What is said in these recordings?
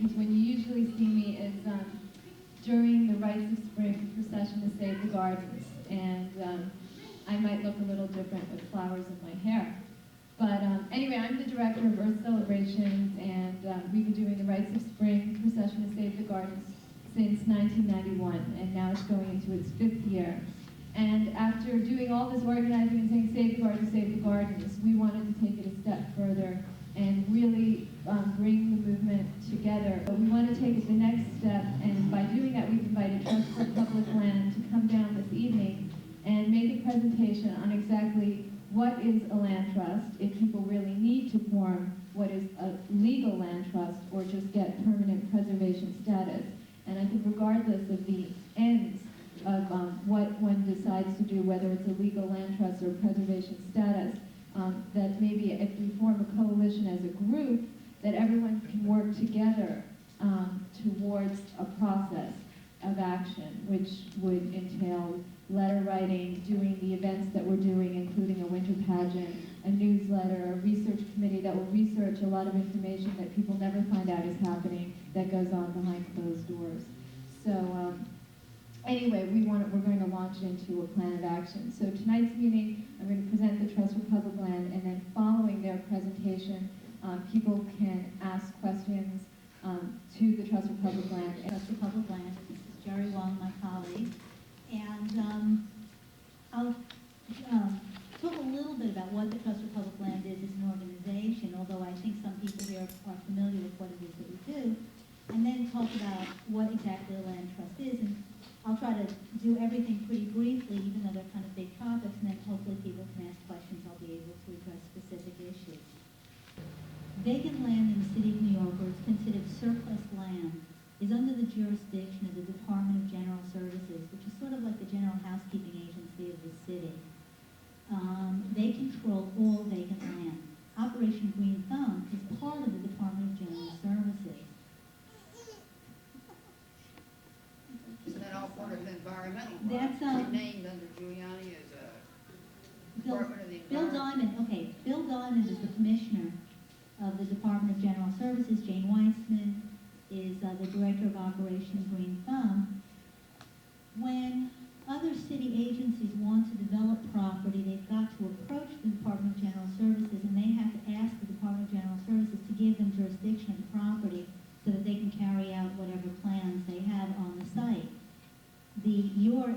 because when you usually see me is during the Rites of Spring procession to save the gardens, and I might look a little different with flowers in my hair. But anyway, I'm the director of Earth Celebrations, and we've been doing the Rites of Spring procession to save the gardens since 1991, and now it's going into its 5th year. And after doing all this organizing and saying save the gardens, we wanted to take it a step further and really bring the movement together. But we want to take it the next step, and by doing that, we've invited Trust for Public Land to come down this evening and make a presentation on exactly what is a land trust, if people really need to form what is a legal land trust or just get permanent preservation status. And I think regardless of the ends of what one decides to do, whether it's a legal land trust or preservation status, that maybe if we form a coalition as a group, that everyone can work together towards a process of action, which would entail letter writing, doing the events that we're doing, including a winter pageant, a newsletter, a research committee that will research a lot of information that people never find out is happening that goes on behind closed doors. So anyway, we're going to launch into a plan of action. So tonight's meeting, I'm going to present the Trust for Public Land, and then following their presentation, people can ask questions to the Trust for Public Land. Trust for Public Land. This is Jerry Wong, my colleague. And I'll talk a little bit about what the Trust for Public Land is as an organization, although I think some people here are familiar with what it is that we do, and then talk about what exactly a land trust is. And I'll try to do everything pretty briefly, even though they're kind of big topics, and then hopefully people can ask questions. I'll be able to address specific issues. Vacant land in the city of New York, or it's considered surplus land, is under the jurisdiction of the Department of General Services, which is sort of like the general housekeeping agency of the city. They control all vacant land. Operation Green Thumb is part of the Department of General Services. Isn't that all part of the environmental? That's named under Giuliani as a Department of the Bill Environment. Diamond. Okay, Bill Diamond is the commissioner of the Department of General Services. Jane Weitzman is the director of Operation Green Thumb. When other city agencies want to develop property, they've got to approach the Department of General Services, and they have to ask the Department of General Services to give them jurisdiction of the property so that they can carry out whatever plans they have on the site. Your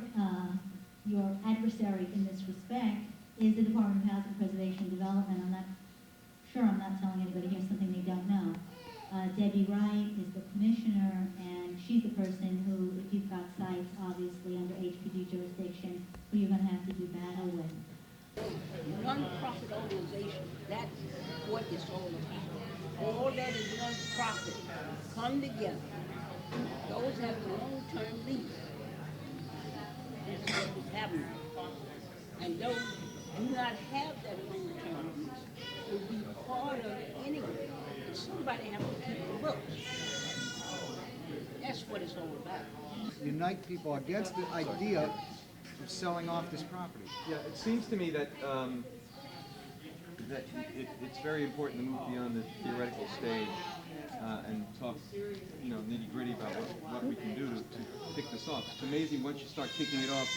adversary in this respect is the Department of Housing Preservation and Development. I'm not telling anybody here something they don't know. Debbie Wright is the commissioner, and she's the person who, if you've got sites obviously under HPD jurisdiction, who you're going to have to do battle with. Non-profit organization, that's what it's all about. All that is non-profit come together. Those have a long-term lease. That's what is happening. And those do not have that long-term lease will be part of it anyway. Somebody has to keep the books. That's what it's all about. Unite people against the idea of selling off this property. Yeah, it seems to me that it's very important to move beyond the theoretical stage and talk, nitty-gritty about what we can do to kick this off. It's amazing once you start kicking it off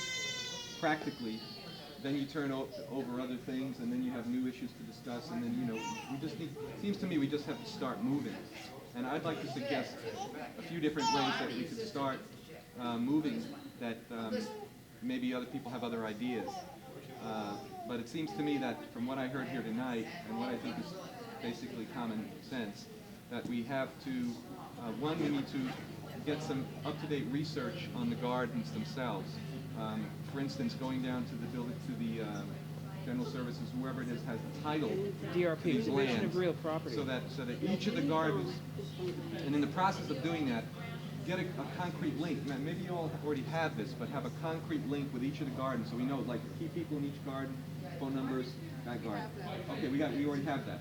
practically. Then you turn over other things, and then you have new issues to discuss, and then, we just need, it seems to me we just have to start moving. And I'd like to suggest a few different ways that we could start moving that maybe other people have other ideas. But it seems to me that from what I heard here tonight, and what I think is basically common sense, that we have to, one, we need to get some up-to-date research on the gardens themselves. For instance, going down to the building, to the General Services, whoever it is, has the title DRP, to these lands, of real property. so that each of the gardens, and in the process of doing that, get a concrete link. Maybe you all already have this, but have a concrete link with each of the gardens, so we know, like, the key people in each garden, phone numbers, that garden. Okay, we already have that.